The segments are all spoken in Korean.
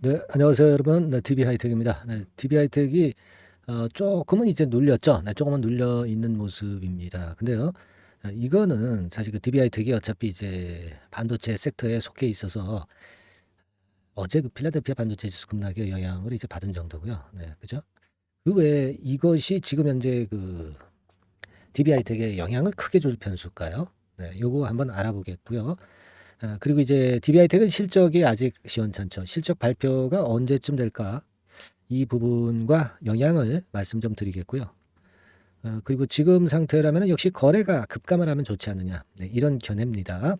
네, 안녕하세요, 여러분. 네, DB 하이텍입니다. 네, DB 하이텍이 조금은 이제 눌렸죠. 네, 조금은 눌려 있는 모습입니다. 근데요, 이거는 사실 그 DB 하이텍이 어차피 이제 반도체 섹터에 속해 있어서 어제 그 필라델피아 반도체 지수 급락의 영향을 이제 받은 정도고요. 네, 그죠? 그 외에 이것이 지금 현재 그 DB 하이텍에 영향을 크게 줄 변수일까요? 네, 요거 한번 알아보겠고요. 그리고 이제 DB 하이텍은 실적이 아직 시원찮죠. 실적 발표가 언제쯤 될까? 이 부분과 영향을 말씀 좀 드리겠고요. 그리고 지금 상태라면 역시 거래가 급감을 하면 좋지 않느냐. 네, 이런 견해입니다.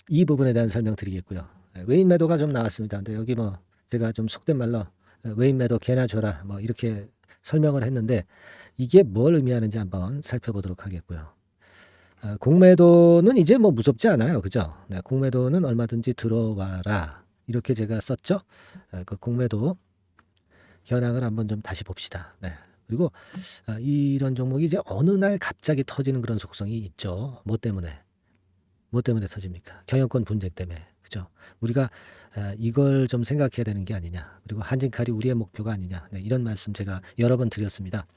이 부분에 대한 설명 드리겠고요. 외인 매도가 좀 나왔습니다. 근데 여기 뭐 제가 좀 속된 말로 외인 매도 개나 줘라 뭐 이렇게 설명을 했는데 이게 뭘 의미하는지 한번 살펴보도록 하겠고요. 공매도는 이제 뭐 무섭지 않아요. 그죠? 네, 공매도는 얼마든지 들어와라. 이렇게 제가 썼죠. 그 공매도 현황을 한번 좀 다시 봅시다. 네. 그리고 이런 종목이 이제 어느 날 갑자기 터지는 그런 속성이 있죠. 뭐 때문에? 뭐 때문에 터집니까? 경영권 분쟁 때문에. 그죠? 우리가 이걸 좀 생각해야 되는 게 아니냐. 그리고 한진칼이 우리의 목표가 아니냐. 네, 이런 말씀 제가 여러 번 드렸습니다.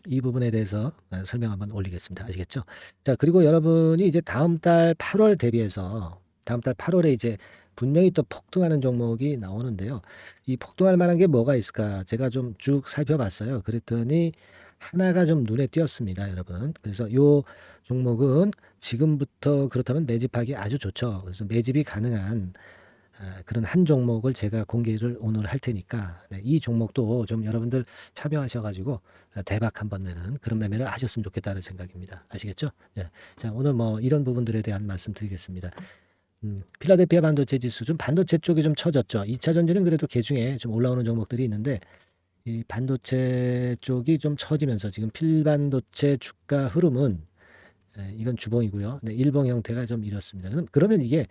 이 부분에 대해서 설명 한번 올리겠습니다. 아시겠죠? 자, 그리고 여러분이 이제 다음 달 8월 대비해서 다음 달 8월에 이제 분명히 또 폭등하는 종목이 나오는데요. 이 폭등할 만한 게 뭐가 있을까? 제가 좀 쭉 살펴봤어요. 그랬더니 하나가 좀 눈에 띄었습니다, 여러분. 그래서 요 종목은 지금부터 그렇다면 매집하기 아주 좋죠. 그래서 매집이 가능한 그런 한 종목을 제가 공개를 오늘 할 테니까 네, 이 종목도 좀 여러분들 참여하셔가지고 대박 한번 내는 그런 매매를 하셨으면 좋겠다는 생각입니다. 아시겠죠? 예. 자, 오늘 뭐 이런 부분들에 대한 말씀 드리겠습니다. 필라델피아 반도체 지수 좀 반도체 쪽이 좀 처졌죠. 2차 전지는 그래도 개중에 좀 올라오는 종목들이 있는데 이 반도체 쪽이 좀 처지면서 지금 필반도체 주가 흐름은 이건 주봉이고요. 네, 일봉 형태가 좀 이렇습니다. 그러면 이게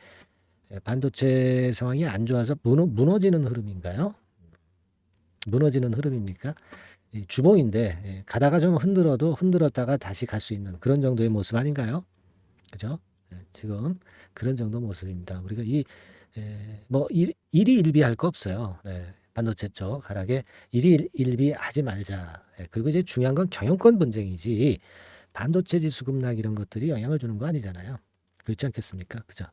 반도체 상황이 안 좋아서 무너지는 흐름인가요? 무너지는 흐름입니까? 주봉인데 가다가 좀 흔들었다가 다시 갈 수 있는 그런 정도의 모습 아닌가요? 그죠? 지금 그런 정도 모습입니다. 우리가 뭐 일이 일비할 거 없어요. 네, 반도체 쪽 하락에 일이 일비하지 말자. 그리고 이제 중요한 건 경영권 분쟁이지 반도체 지수 급락 이런 것들이 영향을 주는 거 아니잖아요. 그렇지 않겠습니까? 그죠?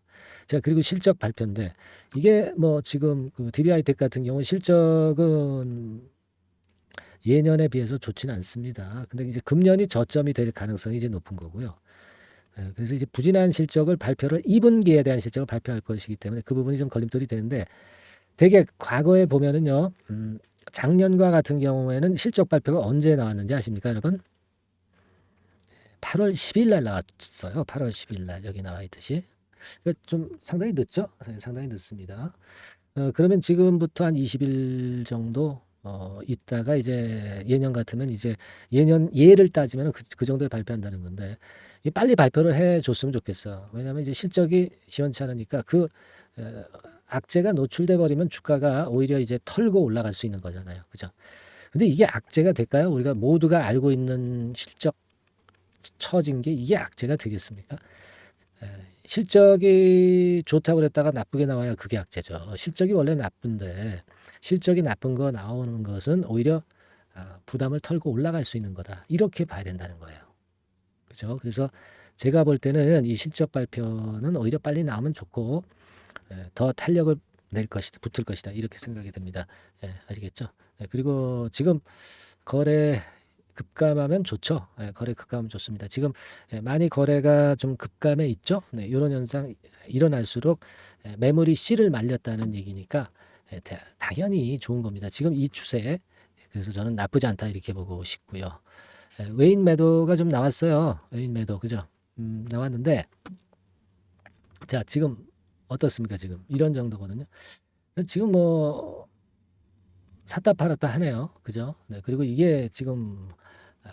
자, 그리고 실적 발표인데 이게 뭐 지금 그 DB하이텍 같은 경우 실적은 예년에 비해서 좋지는 않습니다. 근데 이제 금년이 저점이 될 가능성이 이제 높은 거고요. 그래서 이제 부진한 실적을 발표를 2분기에 대한 실적을 발표할 것이기 때문에 그 부분이 좀 걸림돌이 되는데 되게 과거에 보면은요. 작년과 같은 경우에는 실적 발표가 언제 나왔는지 아십니까, 여러분? 8월 10일 날 나왔어요. 8월 10일 날 여기 나와 있듯이. 그러니까 좀 상당히 늦죠? 네, 상당히 늦습니다. 그러면 지금부터 한 20일 정도 있다가 이제 예년 같으면 이제 예년 예를 따지면 그 정도에 발표한다는 건데 빨리 발표를 해 줬으면 좋겠어. 왜냐하면 이제 실적이 시원치 않으니까 그 어, 악재가 노출돼 버리면 주가가 오히려 이제 털고 올라갈 수 있는 거잖아요. 그죠? 근데 이게 악재가 될까요? 우리가 모두가 알고 있는 실적 처진 게 이게 악재가 되겠습니까? 예, 실적이 좋다고 그랬다가 나쁘게 나와야 그게 악재죠. 실적이 원래 나쁜데 실적이 나쁜 거 나오는 것은 오히려 부담을 털고 올라갈 수 있는 거다. 이렇게 봐야 된다는 거예요. 그죠? 그래서 제가 볼 때는 이 실적 발표는 오히려 빨리 나오면 좋고 더 탄력을 낼 것이다, 붙을 것이다. 이렇게 생각이 됩니다. 아시겠죠? 그리고 지금 거래 급감하면 좋죠. 거래 급감하면 좋습니다. 지금 많이 거래가 좀 급감해 있죠. 네, 이런 현상 일어날수록 매물이 씨를 말렸다는 얘기니까 당연히 좋은 겁니다. 지금 이 추세 그래서 저는 나쁘지 않다 이렇게 보고 싶고요. 외인 매도가 좀 나왔어요. 외인 매도 그죠? 나왔는데 자 지금 어떻습니까? 지금 이런 정도거든요. 지금 뭐 샀다 팔았다 하네요. 그죠? 네, 그리고 이게 지금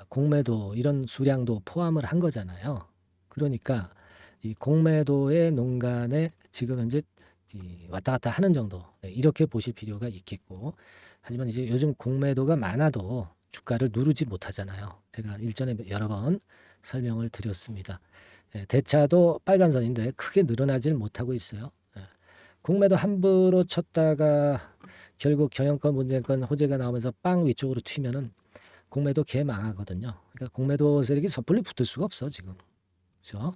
공매도 이런 수량도 포함을 한 거잖아요. 그러니까 이 공매도의 농간에 지금 현재 이 왔다 갔다 하는 정도 네, 이렇게 보실 필요가 있겠고 하지만 이제 요즘 공매도가 많아도 주가를 누르지 못하잖아요. 제가 일전에 여러 번 설명을 드렸습니다. 대차도 빨간 선인데 크게 늘어나질 못하고 있어요. 공매도 함부로 쳤다가 결국 경영권, 문제권, 호재가 나오면서 빵 위쪽으로 튀면은 공매도 개 망하거든요. 그러니까 공매도 세력이 섣불리 붙을 수가 없어 지금. 그렇죠?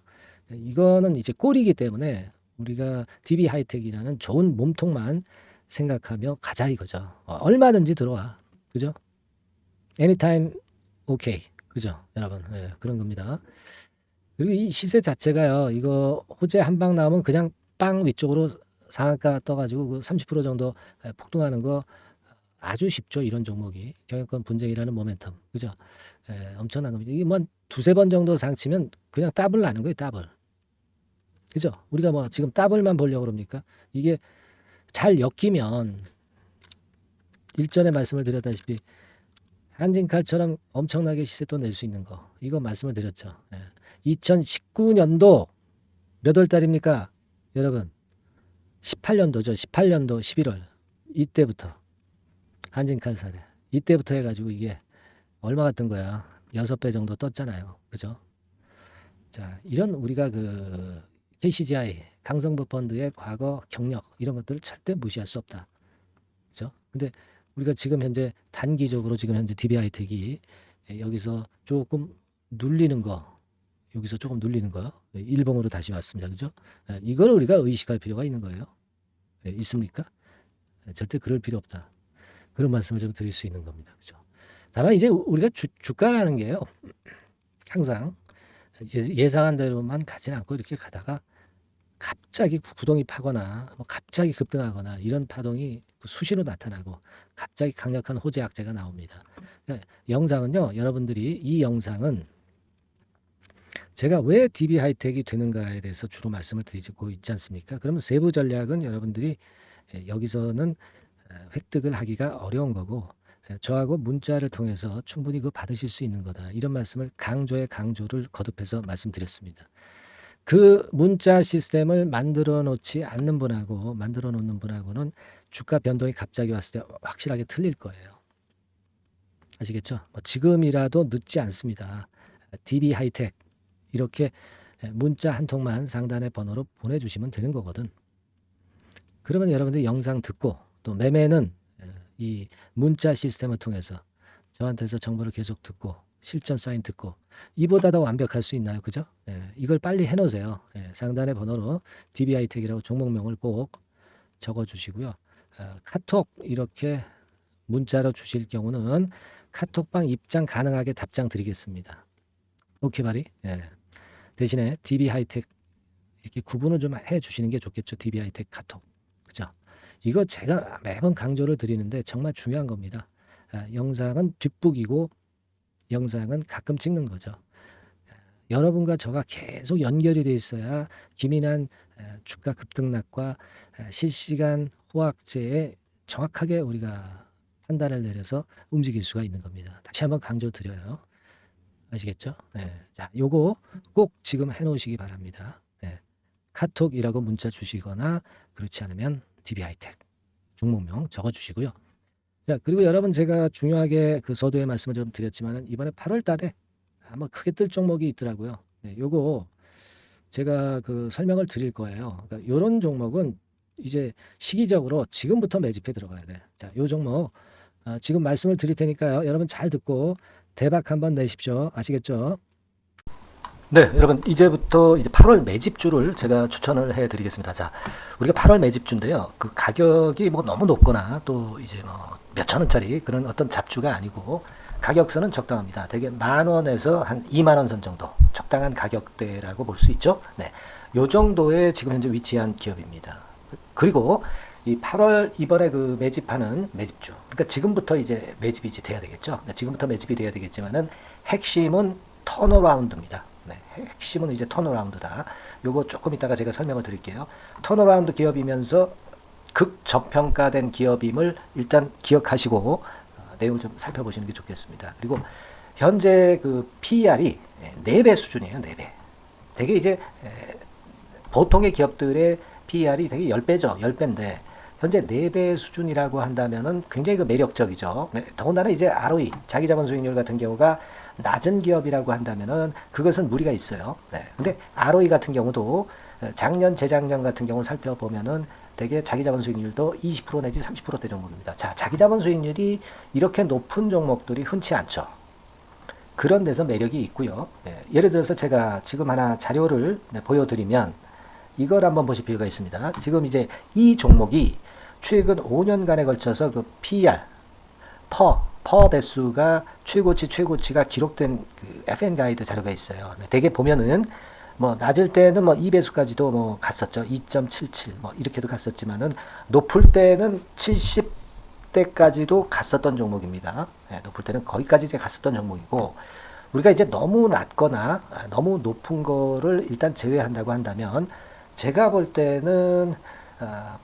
이거는 이제 꼴이기 때문에 우리가 DB 하이텍이라는 좋은 몸통만 생각하며 가자 이거죠. 얼마든지 들어와. 그죠? anytime okay. 그죠? 여러분. 예, 그런 겁니다. 그리고 이 시세 자체가요. 이거 호재 한 방 나오면 그냥 빵 위쪽으로 상한가 떠가지고 그 30% 정도 폭등하는 거 아주 쉽죠. 이런 종목이 경영권 분쟁이라는 모멘텀. 그죠? 엄청난 겁니다. 이게 뭐 두세 번 정도 상치면 그냥 더블 나는 거예요. 더블. 그죠? 우리가 뭐 지금 더블만 보려고 그럽니까? 이게 잘 엮이면 일전에 말씀을 드렸다시피 한진칼처럼 엄청나게 시세 또 낼 수 있는 거. 이거 말씀을 드렸죠. 2019년도 몇 월 달입니까? 여러분. 18년도죠. 18년도 11월. 이때부터 한진칼 사례. 이때부터 해가지고 이게 얼마가 뜬 거야? 6배 정도 떴잖아요. 그죠? 자, 이런 우리가 그 KCGI, 강성부 펀드의 과거 경력 이런 것들을 절대 무시할 수 없다. 그죠? 근데 우리가 지금 현재 단기적으로 지금 현재 DB하이텍이 여기서 조금 눌리는 거, 여기서 조금 눌리는 거, 일봉으로 다시 왔습니다. 그죠? 이걸 우리가 의식할 필요가 있는 거예요. 있습니까? 절대 그럴 필요 없다. 그런 말씀을 좀 드릴 수 있는 겁니다. 그죠? 다만 이제 우리가 주가라는 게요. 항상 예상한 대로만 가지는 않고 이렇게 가다가 갑자기 구동이 파거나 뭐 갑자기 급등하거나 이런 파동이 수시로 나타나고 갑자기 강력한 호재 악재가 나옵니다. 그러니까 영상은요. 여러분들이 이 영상은 제가 왜 DB 하이텍이 되는가에 대해서 주로 말씀을 드리고 있지 않습니까? 그러면 세부 전략은 여러분들이 여기서는 획득을 하기가 어려운 거고 저하고 문자를 통해서 충분히 그 받으실 수 있는 거다. 이런 말씀을 강조를 거듭해서 말씀드렸습니다. 그 문자 시스템을 만들어 놓지 않는 분하고 만들어 놓는 분하고는 주가 변동이 갑자기 왔을 때 확실하게 틀릴 거예요. 아시겠죠? 뭐 지금이라도 늦지 않습니다. DB 하이텍 이렇게 문자 한 통만 상단의 번호로 보내주시면 되는 거거든. 그러면 여러분들이 영상 듣고 또 매매는 이 문자 시스템을 통해서 저한테서 정보를 계속 듣고 실전 사인 듣고 이보다 더 완벽할 수 있나요? 그죠? 이걸 빨리 해놓으세요. 상단의 번호로 DB하이텍이라고 종목명을 꼭 적어주시고요. 카톡 이렇게 문자로 주실 경우는 카톡방 입장 가능하게 답장 드리겠습니다. 오케이 말이? 대신에 DB하이텍 이렇게 구분을 좀 해주시는 게 좋겠죠. DB하이텍 카톡. 그죠? 이거 제가 매번 강조를 드리는데 정말 중요한 겁니다. 영상은 뒷북이고 영상은 가끔 찍는 거죠. 여러분과 저가 계속 연결이 돼 있어야 기민한 주가 급등락과 실시간 호황제에 정확하게 우리가 판단을 내려서 움직일 수가 있는 겁니다. 다시 한번 강조 드려요. 아시겠죠? 자, 요거 꼭 지금 해놓으시기 바랍니다. 카톡이라고 문자 주시거나 그렇지 않으면 DB하이텍 종목명 적어주시고요. 자, 그리고 여러분 제가 중요하게 그 서두에 말씀을 좀 드렸지만 이번에 8월 달에 아마 크게 뜰 종목이 있더라고요. 요거 제가 그 설명을 드릴 거예요. 그러니까 요런 종목은 이제 시기적으로 지금부터 매집해 들어가야 돼. 자, 요 종목 지금 말씀을 드릴 테니까요. 여러분 잘 듣고 대박 한번 내십시오. 아시겠죠? 네, 여러분 이제부터 이제 8월 매집주를 제가 추천을 해드리겠습니다. 자, 우리가 8월 매집주인데요. 그 가격이 뭐 너무 높거나 또 이제 뭐 몇천 원짜리 그런 어떤 잡주가 아니고 가격선은 적당합니다. 대개 10,000원에서 한 20,000원 선 정도 적당한 가격대라고 볼 수 있죠. 네, 요 정도의 지금 현재 위치한 기업입니다. 그리고 이 8월 이번에 그 매집하는 매집주, 그러니까 지금부터 이제 매집이 이제 돼야 되겠죠. 지금부터 매집이 돼야 되겠지만은 핵심은 턴어라운드입니다. 핵심은 이제 턴어라운드다. 요거 조금 이따가 제가 설명을 드릴게요. 턴어라운드 기업이면서 극저평가된 기업임을 일단 기억하시고 내용을 좀 살펴보시는 게 좋겠습니다. 그리고 현재 그 PER이 4배 수준이에요. 4배. 되게 이제 보통의 기업들의 PER이 되게 10배죠. 10배인데 현재 4배 수준이라고 한다면은 굉장히 그 매력적이죠. 더군다나 이제 ROE, 자기자본 수익률 같은 경우가 낮은 기업이라고 한다면은 그것은 무리가 있어요. 근데 ROE 같은 경우도 작년, 재작년 같은 경우 살펴보면은 대개 자기 자본 수익률도 20% 내지 30%대 종목입니다. 자, 자기 자본 수익률이 이렇게 높은 종목들이 흔치 않죠. 그런 데서 매력이 있고요. 예를 들어서 제가 지금 하나 자료를 보여드리면 이걸 한번 보실 필요가 있습니다. 지금 이제 이 종목이 최근 5년간에 걸쳐서 그 PER, 퍼 배수가 최고치가 기록된 그 FN 가이드 자료가 있어요. 대개 보면은 뭐 낮을 때는 뭐 2배수까지도 뭐 갔었죠. 2.77 뭐 이렇게도 갔었지만은 높을 때는 70대까지도 갔었던 종목입니다. 높을 때는 거기까지 이제 갔었던 종목이고, 우리가 이제 너무 낮거나 너무 높은 거를 일단 제외한다고 한다면 제가 볼 때는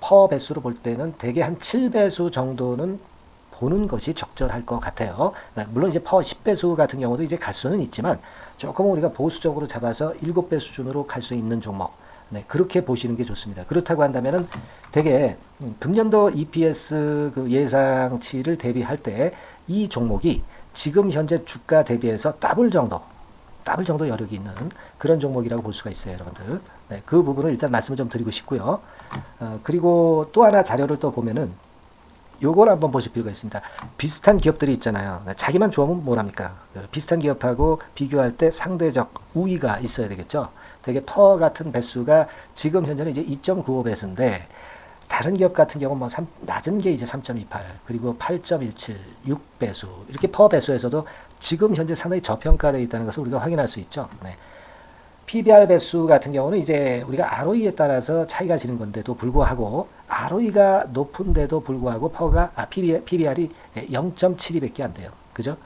퍼 배수로 볼 때는 대개 한 7배수 정도는 보는 것이 적절할 것 같아요. 물론 이제 퍼 10배수 같은 경우도 이제 갈 수는 있지만 조금 우리가 보수적으로 잡아서 7배 수준으로 갈 수 있는 종목. 그렇게 보시는 게 좋습니다. 그렇다고 한다면은 되게 금년도 EPS 그 예상치를 대비할 때 이 종목이 지금 현재 주가 대비해서 더블 정도 여력이 있는 그런 종목이라고 볼 수가 있어요, 여러분들. 그 부분을 일단 말씀을 좀 드리고 싶고요. 그리고 또 하나 자료를 또 보면은 요걸 한번 보실 필요가 있습니다. 비슷한 기업들이 있잖아요. 자기만 좋으면 뭐랍니까? 비슷한 기업하고 비교할 때 상대적 우위가 있어야 되겠죠. 되게 퍼 같은 배수가 지금 현재는 이제 2.95배수인데 다른 기업 같은 경우는 뭐 낮은 게 이제 3.28 그리고 8.17 6배수 이렇게 퍼 배수에서도 지금 현재 상당히 저평가되어 있다는 것을 우리가 확인할 수 있죠. PBR 배수 같은 경우는 이제 우리가 ROE에 따라서 차이가 지는 건데도 불구하고 ROE가 높은데도 불구하고 PBR이 0.72밖에 안 돼요. 그죠?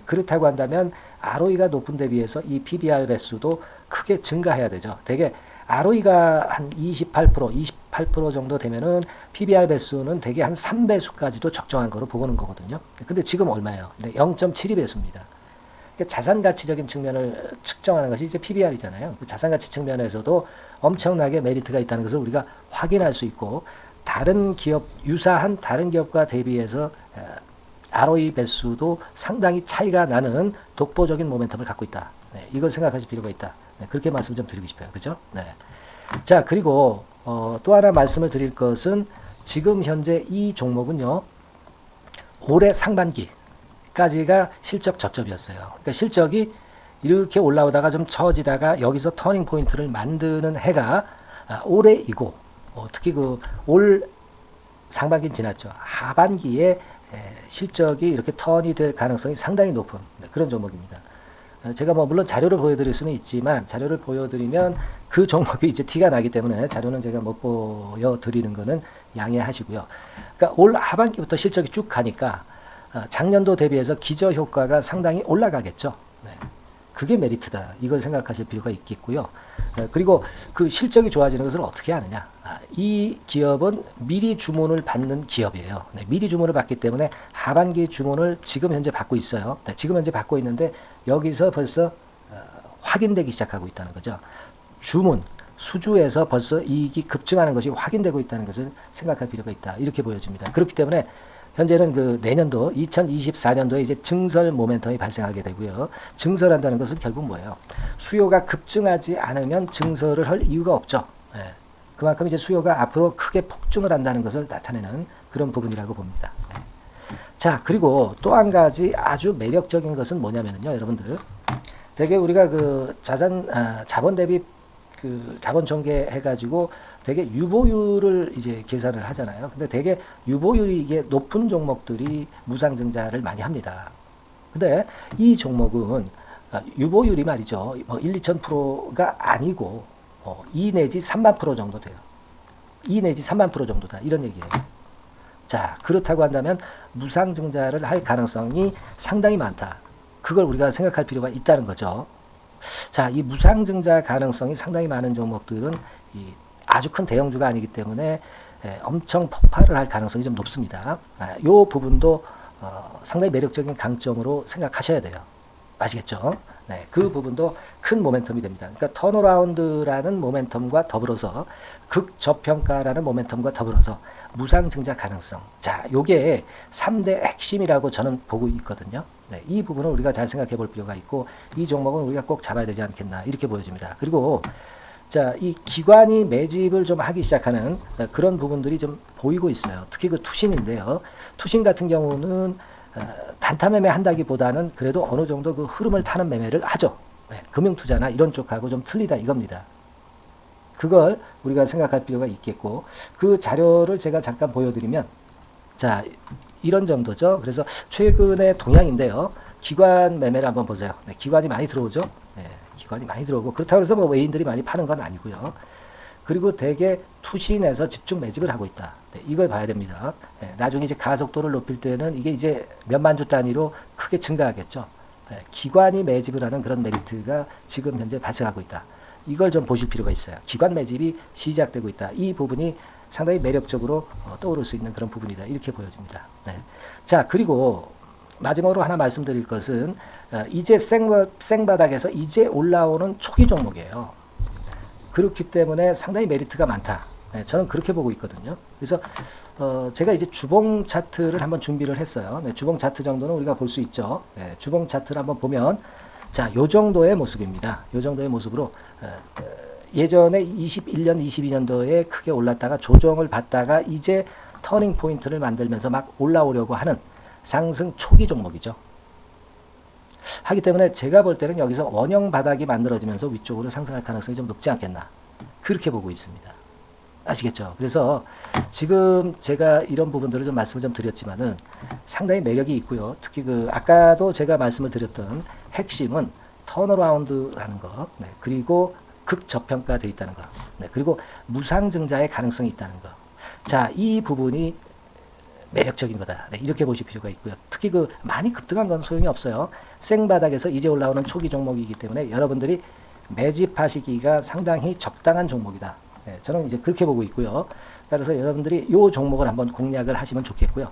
그렇다고 한다면 ROE가 높은 데 비해서 이 PBR 배수도 크게 증가해야 되죠. 되게 ROE가 한 28% 정도 되면은 PBR 배수는 되게 한 3배수까지도 적정한 거로 보는 거거든요. 근데 지금 얼마예요? 0.72배수입니다. 자산 가치적인 측면을 측정하는 것이 이제 PBR이잖아요. 그 자산 가치 측면에서도 엄청나게 메리트가 있다는 것을 우리가 확인할 수 있고, 다른 기업, 유사한 다른 기업과 대비해서 ROE 배수도 상당히 차이가 나는 독보적인 모멘텀을 갖고 있다. 이걸 생각하실 필요가 있다. 그렇게 말씀 좀 드리고 싶어요. 그죠? 자, 그리고 또 하나 말씀을 드릴 것은 지금 현재 이 종목은요, 올해 상반기 까지가 실적 저점이었어요. 그러니까 실적이 이렇게 올라오다가 좀 처지다가 여기서 터닝 포인트를 만드는 해가 올해이고, 특히 그 올 상반기는 지났죠. 하반기에 실적이 이렇게 턴이 될 가능성이 상당히 높은 그런 종목입니다. 제가 뭐 물론 자료를 보여드릴 수는 있지만 자료를 보여드리면 그 종목이 이제 티가 나기 때문에 자료는 제가 못 보여드리는 거는 양해하시고요. 그러니까 올 하반기부터 실적이 쭉 가니까 작년도 대비해서 기저효과가 상당히 올라가겠죠. 그게 메리트다. 이걸 생각하실 필요가 있겠고요. 그리고 그 실적이 좋아지는 것을 어떻게 하느냐. 이 기업은 미리 주문을 받는 기업이에요. 미리 주문을 받기 때문에 하반기 주문을 지금 현재 받고 있어요. 지금 현재 받고 있는데 여기서 벌써 확인되기 시작하고 있다는 거죠. 주문, 수주에서 벌써 이익이 급증하는 것이 확인되고 있다는 것을 생각할 필요가 있다. 이렇게 보여집니다. 그렇기 때문에 현재는 그 내년도 2024년도에 이제 증설 모멘텀이 발생하게 되고요. 증설한다는 것은 결국 뭐예요? 수요가 급증하지 않으면 증설을 할 이유가 없죠. 그만큼 이제 수요가 앞으로 크게 폭증을 한다는 것을 나타내는 그런 부분이라고 봅니다. 자, 그리고 또 한 가지 아주 매력적인 것은 뭐냐면요, 여러분들. 되게 우리가 그 자본 대비 그 자본 전개 해가지고 되게 유보율을 이제 계산을 하잖아요. 근데 되게 유보율이 이게 높은 종목들이 무상증자를 많이 합니다. 근데 이 종목은 유보율이 말이죠. 뭐 1, 2,000%가 아니고 2 내지 3만 프로 정도 돼요. 2 내지 3만 프로 정도다. 이런 얘기예요. 자, 그렇다고 한다면 무상증자를 할 가능성이 상당히 많다. 그걸 우리가 생각할 필요가 있다는 거죠. 자, 이 무상증자 가능성이 상당히 많은 종목들은 아주 큰 대형주가 아니기 때문에 엄청 폭발을 할 가능성이 좀 높습니다. 이 부분도 상당히 매력적인 강점으로 생각하셔야 돼요. 아시겠죠? 그 부분도 큰 모멘텀이 됩니다. 그러니까 턴어라운드라는 모멘텀과 더불어서 극저평가라는 모멘텀과 더불어서 무상증자 가능성. 자, 요게 3대 핵심이라고 저는 보고 있거든요. 이 부분을 우리가 잘 생각해 볼 필요가 있고, 이 종목은 우리가 꼭 잡아야 되지 않겠나 이렇게 보여집니다. 그리고 자, 이 기관이 매집을 좀 하기 시작하는 그런 부분들이 좀 보이고 있어요. 특히 그 투신인데요. 투신 같은 경우는 단타 매매 한다기보다는 그래도 어느 정도 그 흐름을 타는 매매를 하죠. 네, 금융투자나 이런 쪽하고 좀 틀리다 이겁니다. 그걸 우리가 생각할 필요가 있겠고, 그 자료를 제가 잠깐 보여드리면, 자, 이런 정도죠. 그래서 최근의 동향인데요. 기관 매매를 한번 보세요. 네, 기관이 많이 들어오죠. 네, 기관이 많이 들어오고, 그렇다고 해서 뭐 외인들이 많이 파는 건 아니고요. 그리고 대개 투신에서 집중 매집을 하고 있다. 네, 이걸 봐야 됩니다. 네, 나중에 이제 가속도를 높일 때는 이게 이제 몇만 주 단위로 크게 증가하겠죠. 네, 기관이 매집을 하는 그런 메리트가 지금 현재 발생하고 있다. 이걸 좀 보실 필요가 있어요. 기관 매집이 시작되고 있다. 이 부분이 상당히 매력적으로 떠오를 수 있는 그런 부분이다. 이렇게 보여집니다. 네. 자, 그리고 마지막으로 하나 말씀드릴 것은 이제 생바닥에서 이제 올라오는 초기 종목이에요. 그렇기 때문에 상당히 메리트가 많다. 네, 저는 그렇게 보고 있거든요. 그래서 제가 이제 주봉 차트를 한번 준비를 했어요. 네, 주봉 차트 정도는 우리가 볼 수 있죠. 네, 주봉 차트를 한번 보면 자, 요 정도의 모습입니다. 요 정도의 모습으로 예전에 21년, 22년도에 크게 올랐다가 조정을 받다가 이제 터닝 포인트를 만들면서 막 올라오려고 하는 상승 초기 종목이죠. 하기 때문에 제가 볼 때는 여기서 원형 바닥이 만들어지면서 위쪽으로 상승할 가능성이 좀 높지 않겠나. 그렇게 보고 있습니다. 아시겠죠? 그래서 지금 제가 이런 부분들을 좀 말씀을 좀 드렸지만은 상당히 매력이 있고요. 특히 그 아까도 제가 말씀을 드렸던 핵심은 턴어라운드라는 거, 네, 그리고 극저평가되어 있다는 거, 네, 그리고 무상증자의 가능성이 있다는 거. 자, 이 부분이 매력적인 거다. 네, 이렇게 보실 필요가 있고요. 특히 그 많이 급등한 건 소용이 없어요. 생바닥에서 이제 올라오는 초기 종목이기 때문에 여러분들이 매집하시기가 상당히 적당한 종목이다. 네, 저는 이제 그렇게 보고 있고요. 따라서 여러분들이 이 종목을 한번 공략을 하시면 좋겠고요.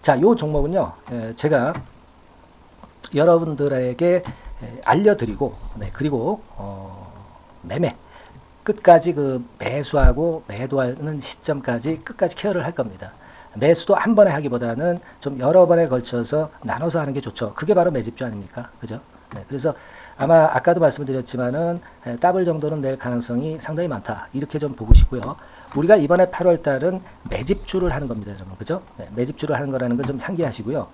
자, 이 종목은요, 제가 여러분들에게 알려드리고, 네, 그리고 매매 끝까지 그 매수하고 매도하는 시점까지 끝까지 케어를 할 겁니다. 매수도 한 번에 하기보다는 좀 여러 번에 걸쳐서 나눠서 하는 게 좋죠. 그게 바로 매집주 아닙니까? 그죠? 네, 그래서 아마 아까도 말씀드렸지만은 더블 정도는 낼 가능성이 상당히 많다. 이렇게 좀 보시고요. 우리가 이번에 8월 달은 매집주를 하는 겁니다, 여러분. 그죠? 네, 매집주를 하는 거라는 걸 좀 상기하시고요.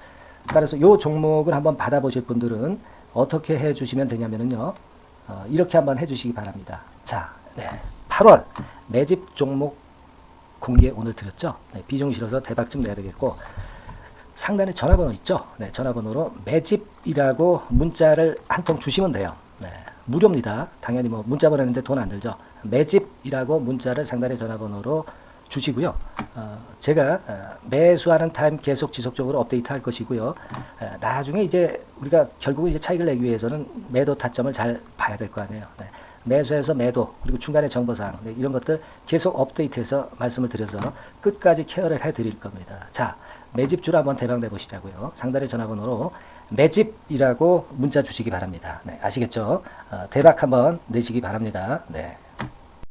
따라서 요 종목을 한번 받아보실 분들은 어떻게 해 주시면 되냐면은요. 이렇게 한번 해 주시기 바랍니다. 자, 네, 8월 매집 종목 공개 오늘 드렸죠. 네, 비중 실어서 대박 좀 내야 되겠고, 상단에 전화번호 있죠. 네, 전화번호로 매집이라고 문자를 한 통 주시면 돼요. 네, 무료입니다. 당연히 뭐 문자 보내는데 돈 안 들죠. 매집이라고 문자를 상단의 전화번호로 주시고요. 제가 매수하는 타임 계속 지속적으로 업데이트 할 것이고요. 나중에 이제 우리가 결국은 이제 차익을 내기 위해서는 매도 타점을 잘 봐야 될 거 아니에요. 네. 매수해서 매도, 그리고 중간에 정보사항, 네, 이런 것들 계속 업데이트해서 말씀을 드려서 끝까지 케어를 해드릴 겁니다. 자, 매집주로 한번 대박 내보시자고요. 상단의 전화번호로 매집이라고 문자 주시기 바랍니다. 네, 아시겠죠? 대박 한번 내시기 바랍니다. 네.